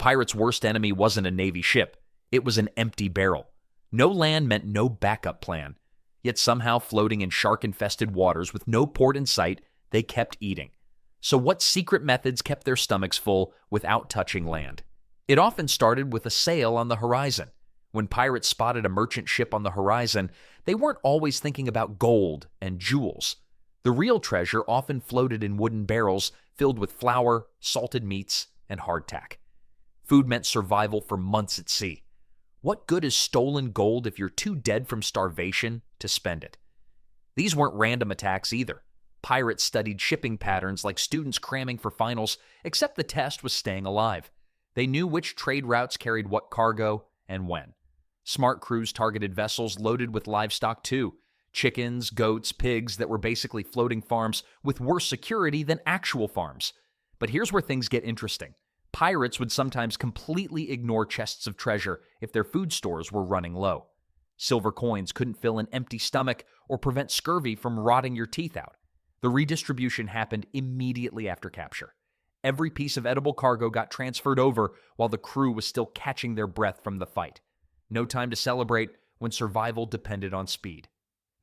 pirate's worst enemy wasn't a Navy ship. It was an empty barrel. No land meant no backup plan. Yet somehow, floating in shark-infested waters with no port in sight, they kept eating. So what secret methods kept their stomachs full without touching land? It often started with a sail on the horizon. When pirates spotted a merchant ship on the horizon, they weren't always thinking about gold and jewels. The real treasure often floated in wooden barrels filled with flour, salted meats, and hardtack. Food meant survival for months at sea. What good is stolen gold if you're too dead from starvation to spend it? These weren't random attacks either. Pirates studied shipping patterns like students cramming for finals, except the test was staying alive. They knew which trade routes carried what cargo and when. Smart crews targeted vessels loaded with livestock too. Chickens, goats, pigs that were basically floating farms with worse security than actual farms. But here's where things get interesting. Pirates would sometimes completely ignore chests of treasure if their food stores were running low. Silver coins couldn't fill an empty stomach or prevent scurvy from rotting your teeth out. The redistribution happened immediately after capture. Every piece of edible cargo got transferred over while the crew was still catching their breath from the fight. No time to celebrate when survival depended on speed.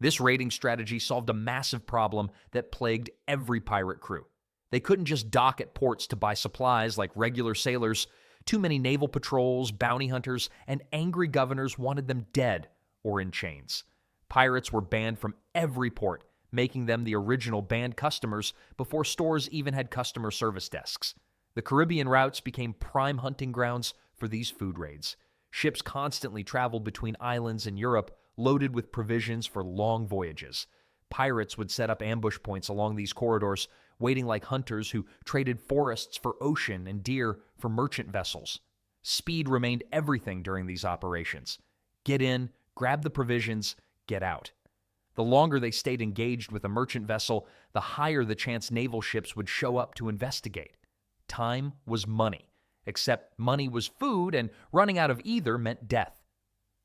This raiding strategy solved a massive problem that plagued every pirate crew. They couldn't just dock at ports to buy supplies like regular sailors. Too many naval patrols, bounty hunters, and angry governors wanted them dead or in chains. Pirates were banned from every port, making them the original banned customers before stores even had customer service desks. The Caribbean routes became prime hunting grounds for these food raids. Ships constantly traveled between islands in Europe, loaded with provisions for long voyages. Pirates would set up ambush points along these corridors, waiting like hunters who traded forests for ocean and deer for merchant vessels. Speed remained everything during these operations. Get in, grab the provisions, get out. The longer they stayed engaged with a merchant vessel, the higher the chance naval ships would show up to investigate. Time was money, except money was food, and running out of either meant death.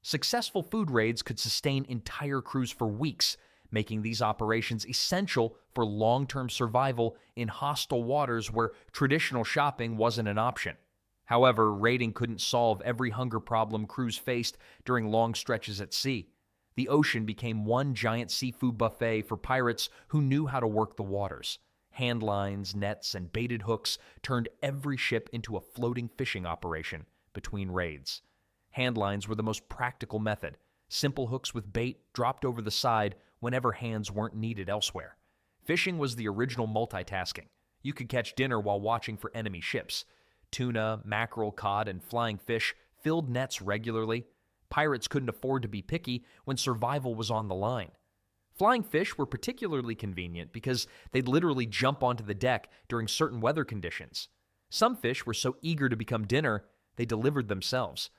Successful food raids could sustain entire crews for weeks, making these operations essential for long-term survival in hostile waters where traditional shopping wasn't an option. However, raiding couldn't solve every hunger problem crews faced during long stretches at sea. The ocean became one giant seafood buffet for pirates who knew how to work the waters. Hand lines, nets, and baited hooks turned every ship into a floating fishing operation between raids. Hand lines were the most practical method. Simple hooks with bait dropped over the side whenever hands weren't needed elsewhere. Fishing was the original multitasking. You could catch dinner while watching for enemy ships. Tuna, mackerel, cod, and flying fish filled nets regularly. Pirates couldn't afford to be picky when survival was on the line. Flying fish were particularly convenient because they'd literally jump onto the deck during certain weather conditions. Some fish were so eager to become dinner, they delivered themselves.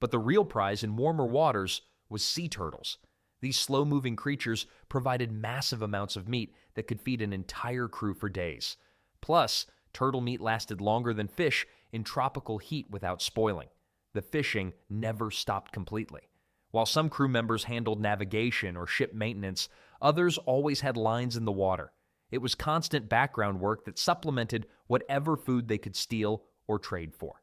But the real prize in warmer waters was sea turtles. These slow-moving creatures provided massive amounts of meat that could feed an entire crew for days. Plus, turtle meat lasted longer than fish in tropical heat without spoiling. The fishing never stopped completely. While some crew members handled navigation or ship maintenance, others always had lines in the water. It was constant background work that supplemented whatever food they could steal or trade for.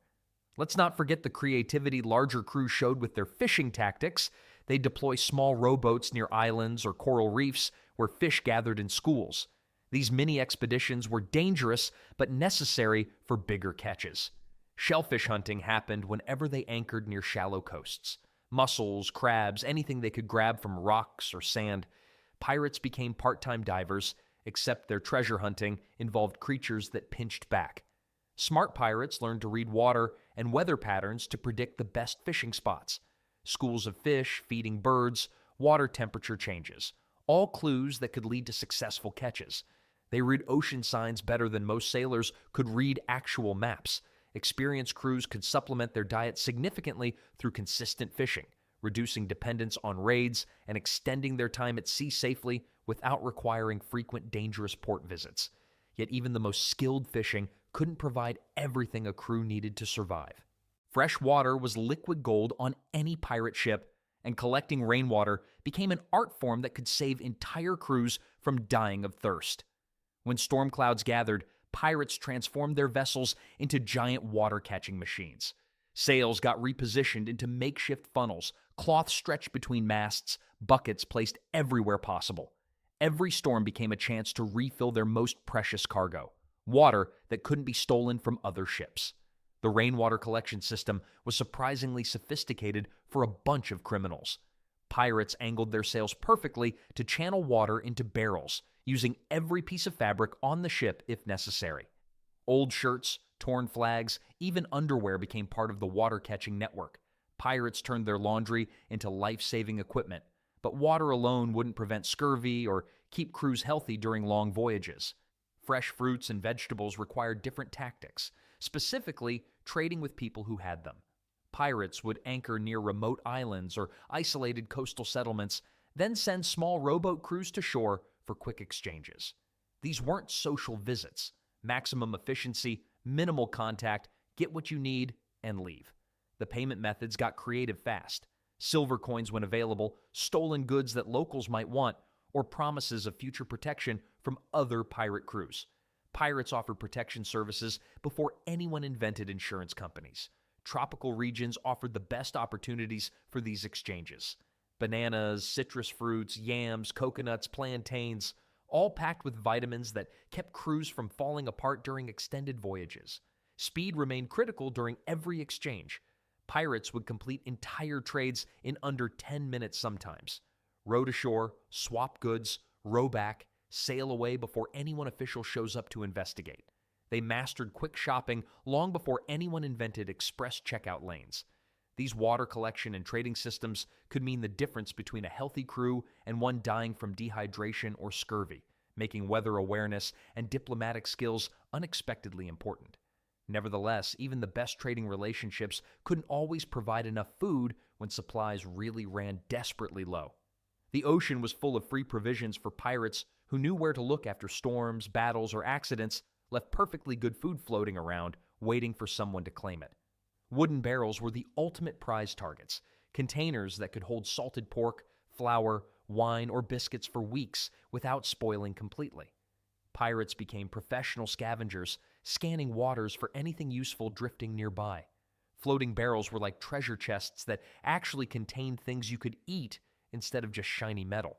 Let's not forget the creativity larger crews showed with their fishing tactics. They'd deploy small rowboats near islands or coral reefs where fish gathered in schools. These mini expeditions were dangerous but necessary for bigger catches. Shellfish hunting happened whenever they anchored near shallow coasts. Mussels, crabs, anything they could grab from rocks or sand. Pirates became part-time divers, except their treasure hunting involved creatures that pinched back. Smart pirates learned to read water and weather patterns to predict the best fishing spots. Schools of fish, feeding birds, water temperature changes. All clues that could lead to successful catches. They read ocean signs better than most sailors could read actual maps. Experienced crews could supplement their diet significantly through consistent fishing, reducing dependence on raids and extending their time at sea safely without requiring frequent dangerous port visits. Yet even the most skilled fishing couldn't provide everything a crew needed to survive. Fresh water was liquid gold on any pirate ship, and collecting rainwater became an art form that could save entire crews from dying of thirst. When storm clouds gathered, Pirates transformed their vessels into giant water-catching machines. Sails got repositioned into makeshift funnels, cloth stretched between masts, buckets placed everywhere possible. Every storm became a chance to refill their most precious cargo, water that couldn't be stolen from other ships. The rainwater collection system was surprisingly sophisticated for a bunch of criminals. Pirates angled their sails perfectly to channel water into barrels, using every piece of fabric on the ship if necessary. Old shirts, torn flags, even underwear became part of the water-catching network. Pirates turned their laundry into life-saving equipment, but water alone wouldn't prevent scurvy or keep crews healthy during long voyages. Fresh fruits and vegetables required different tactics, specifically trading with people who had them. Pirates would anchor near remote islands or isolated coastal settlements, then send small rowboat crews to shore for quick exchanges. These weren't social visits. Maximum efficiency, minimal contact, get what you need, and leave. The payment methods got creative fast. Silver coins when available, stolen goods that locals might want, or promises of future protection from other pirate crews. Pirates offered protection services before anyone invented insurance companies. Tropical regions offered the best opportunities for these exchanges. Bananas, citrus fruits, yams, coconuts, plantains, all packed with vitamins that kept crews from falling apart during extended voyages. Speed remained critical during every exchange. Pirates would complete entire trades in under 10 minutes sometimes. Row to shore, swap goods, row back, sail away before anyone official shows up to investigate. They mastered quick shopping long before anyone invented express checkout lanes. These water collection and trading systems could mean the difference between a healthy crew and one dying from dehydration or scurvy, making weather awareness and diplomatic skills unexpectedly important. Nevertheless, even the best trading relationships couldn't always provide enough food when supplies really ran desperately low. The ocean was full of free provisions for pirates who knew where to look after storms, battles, or accidents, left perfectly good food floating around, waiting for someone to claim it. Wooden barrels were the ultimate prize targets, containers that could hold salted pork, flour, wine, or biscuits for weeks without spoiling completely. Pirates became professional scavengers, scanning waters for anything useful drifting nearby. Floating barrels were like treasure chests that actually contained things you could eat instead of just shiny metal.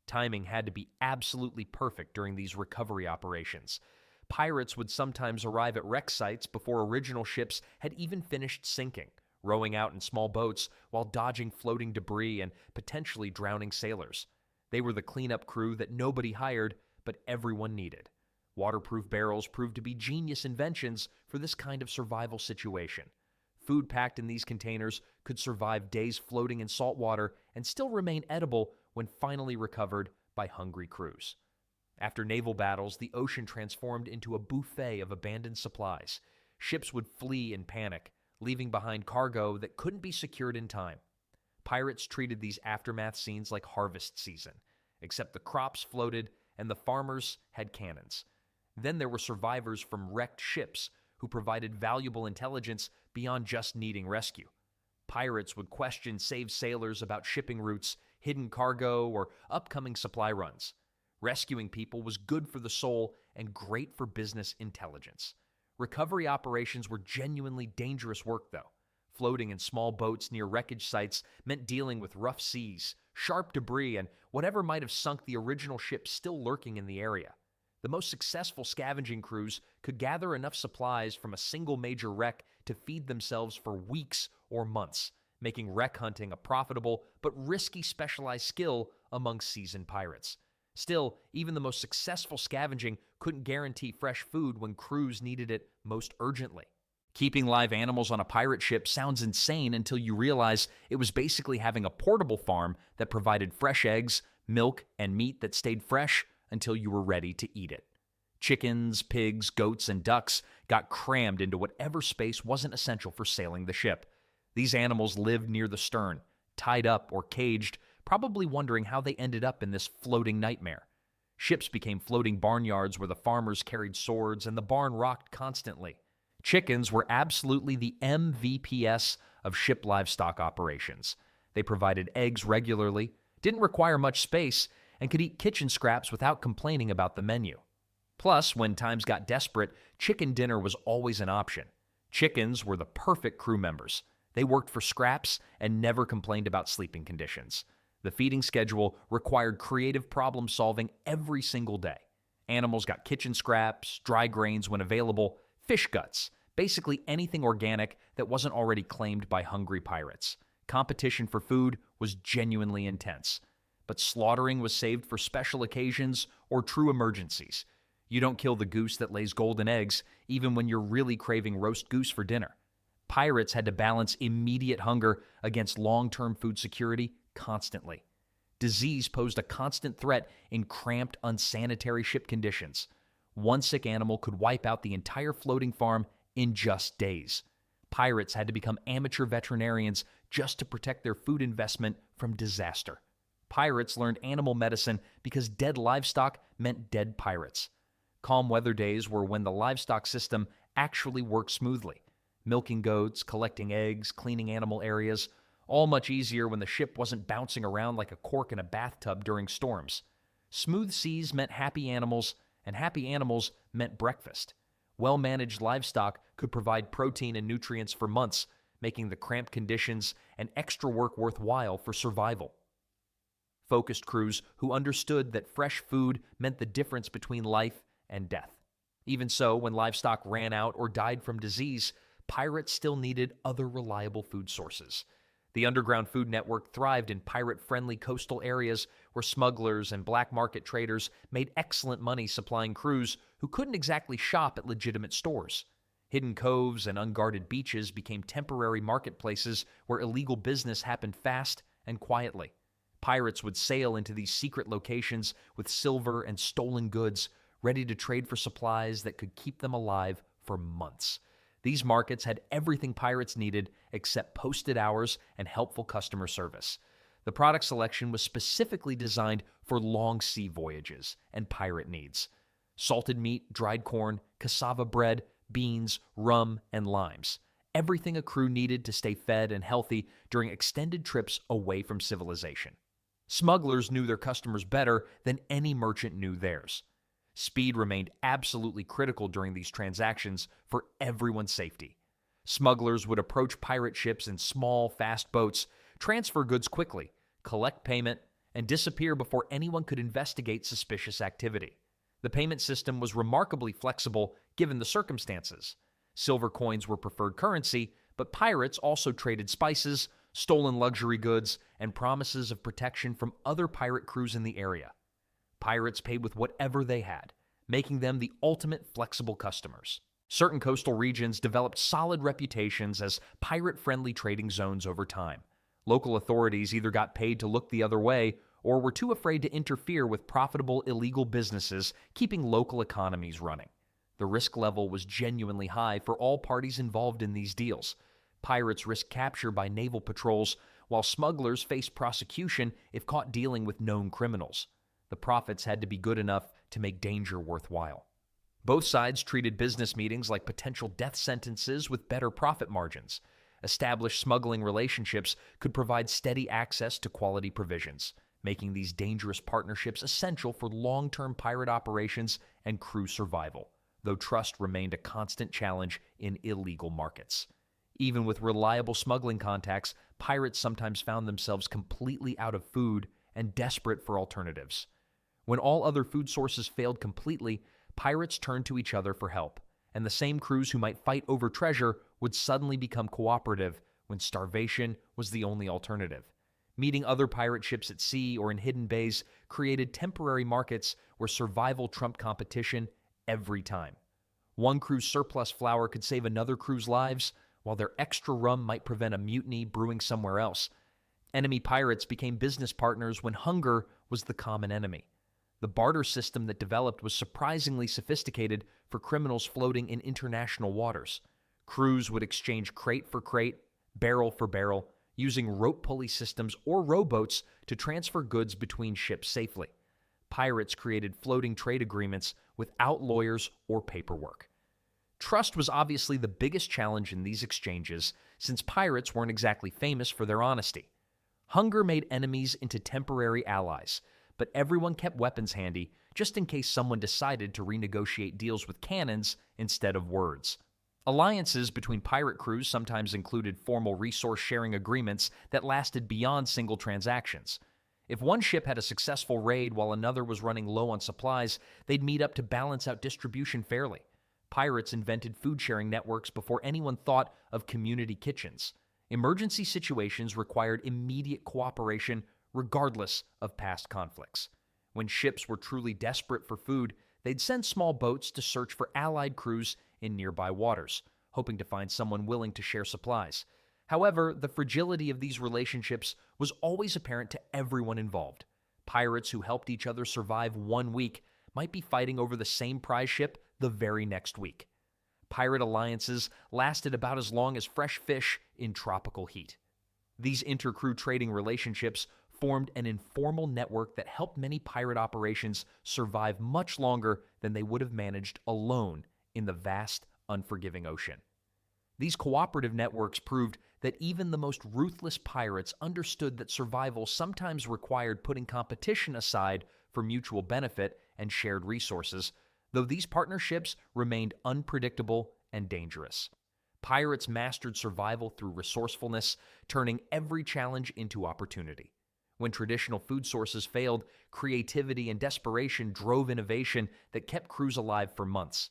Timing had to be absolutely perfect during these recovery operations. Pirates would sometimes arrive at wreck sites before original ships had even finished sinking, rowing out in small boats while dodging floating debris and potentially drowning sailors. They were the cleanup crew that nobody hired, but everyone needed. Waterproof barrels proved to be genius inventions for this kind of survival situation. Food packed in these containers could survive days floating in salt water and still remain edible when finally recovered by hungry crews. After naval battles, the ocean transformed into a buffet of abandoned supplies. Ships would flee in panic, leaving behind cargo that couldn't be secured in time. Pirates treated these aftermath scenes like harvest season, except the crops floated and the farmers had cannons. Then there were survivors from wrecked ships who provided valuable intelligence beyond just needing rescue. Pirates would question saved sailors about shipping routes, hidden cargo, or upcoming supply runs. Rescuing people was good for the soul and great for business intelligence. Recovery operations were genuinely dangerous work, though. Floating in small boats near wreckage sites meant dealing with rough seas, sharp debris, and whatever might have sunk the original ship still lurking in the area. The most successful scavenging crews could gather enough supplies from a single major wreck to feed themselves for weeks or months, making wreck hunting a profitable but risky specialized skill among seasoned pirates. Still, even the most successful scavenging couldn't guarantee fresh food when crews needed it most urgently. Keeping live animals on a pirate ship sounds insane until you realize it was basically having a portable farm that provided fresh eggs, milk, and meat that stayed fresh until you were ready to eat it. Chickens, pigs, goats, and ducks got crammed into whatever space wasn't essential for sailing the ship. These animals lived near the stern, tied up or caged, probably wondering how they ended up in this floating nightmare. Ships became floating barnyards where the farmers carried swords and the barn rocked constantly. Chickens were absolutely the MVPs of ship livestock operations. They provided eggs regularly, didn't require much space, and could eat kitchen scraps without complaining about the menu. Plus, when times got desperate, chicken dinner was always an option. Chickens were the perfect crew members. They worked for scraps and never complained about sleeping conditions. The feeding schedule required creative problem solving every single day. Animals got kitchen scraps, dry grains when available, fish guts, basically anything organic that wasn't already claimed by hungry pirates. Competition for food was genuinely intense. But slaughtering was saved for special occasions or true emergencies. You don't kill the goose that lays golden eggs, even when you're really craving roast goose for dinner. Pirates had to balance immediate hunger against long-term food security constantly. Disease posed a constant threat in cramped, unsanitary ship conditions. One sick animal could wipe out the entire floating farm in just days. Pirates had to become amateur veterinarians just to protect their food investment from disaster. Pirates learned animal medicine because dead livestock meant dead pirates. Calm weather days were when the livestock system actually worked smoothly. Milking goats, collecting eggs, cleaning animal areas, all much easier when the ship wasn't bouncing around like a cork in a bathtub during storms. Smooth seas meant happy animals, and happy animals meant breakfast. Well-managed livestock could provide protein and nutrients for months, making the cramped conditions and extra work worthwhile for survival. Focused crews who understood that fresh food meant the difference between life and death. Even so, when livestock ran out or died from disease, pirates still needed other reliable food sources. The underground food network thrived in pirate-friendly coastal areas where smugglers and black market traders made excellent money supplying crews who couldn't exactly shop at legitimate stores. Hidden coves and unguarded beaches became temporary marketplaces where illegal business happened fast and quietly. Pirates would sail into these secret locations with silver and stolen goods, ready to trade for supplies that could keep them alive for months. These markets had everything pirates needed except posted hours and helpful customer service. The product selection was specifically designed for long sea voyages and pirate needs. Salted meat, dried corn, cassava bread, beans, rum, and limes. Everything a crew needed to stay fed and healthy during extended trips away from civilization. Smugglers knew their customers better than any merchant knew theirs. Speed remained absolutely critical during these transactions for everyone's safety. Smugglers would approach pirate ships in small, fast boats, transfer goods quickly, collect payment, and disappear before anyone could investigate suspicious activity. The payment system was remarkably flexible given the circumstances. Silver coins were preferred currency, but pirates also traded spices, stolen luxury goods, and promises of protection from other pirate crews in the area. Pirates paid with whatever they had, making them the ultimate flexible customers. Certain coastal regions developed solid reputations as pirate-friendly trading zones over time. Local authorities either got paid to look the other way or were too afraid to interfere with profitable illegal businesses, keeping local economies running. The risk level was genuinely high for all parties involved in these deals. Pirates risked capture by naval patrols, while smugglers faced prosecution if caught dealing with known criminals. The profits had to be good enough to make danger worthwhile. Both sides treated business meetings like potential death sentences with better profit margins. Established smuggling relationships could provide steady access to quality provisions, making these dangerous partnerships essential for long-term pirate operations and crew survival, though trust remained a constant challenge in illegal markets. Even with reliable smuggling contacts, pirates sometimes found themselves completely out of food and desperate for alternatives. When all other food sources failed completely, pirates turned to each other for help, and the same crews who might fight over treasure would suddenly become cooperative when starvation was the only alternative. Meeting other pirate ships at sea or in hidden bays created temporary markets where survival trumped competition every time. One crew's surplus flour could save another crew's lives, while their extra rum might prevent a mutiny brewing somewhere else. Enemy pirates became business partners when hunger was the common enemy. The barter system that developed was surprisingly sophisticated for criminals floating in international waters. Crews would exchange crate for crate, barrel for barrel, using rope pulley systems or rowboats to transfer goods between ships safely. Pirates created floating trade agreements without lawyers or paperwork. Trust was obviously the biggest challenge in these exchanges, since pirates weren't exactly famous for their honesty. Hunger made enemies into temporary allies, but everyone kept weapons handy just in case someone decided to renegotiate deals with cannons instead of words. Alliances between pirate crews sometimes included formal resource-sharing agreements that lasted beyond single transactions. If one ship had a successful raid while another was running low on supplies, they'd meet up to balance out distribution fairly. Pirates invented food-sharing networks before anyone thought of community kitchens. Emergency situations required immediate cooperation regardless of past conflicts. When ships were truly desperate for food, they'd send small boats to search for allied crews in nearby waters, hoping to find someone willing to share supplies. However, the fragility of these relationships was always apparent to everyone involved. Pirates who helped each other survive one week might be fighting over the same prize ship the very next week. Pirate alliances lasted about as long as fresh fish in tropical heat. These intercrew trading relationships formed an informal network that helped many pirate operations survive much longer than they would have managed alone in the vast, unforgiving ocean. These cooperative networks proved that even the most ruthless pirates understood that survival sometimes required putting competition aside for mutual benefit and shared resources, though these partnerships remained unpredictable and dangerous. Pirates mastered survival through resourcefulness, turning every challenge into opportunity. When traditional food sources failed, creativity and desperation drove innovation that kept crews alive for months.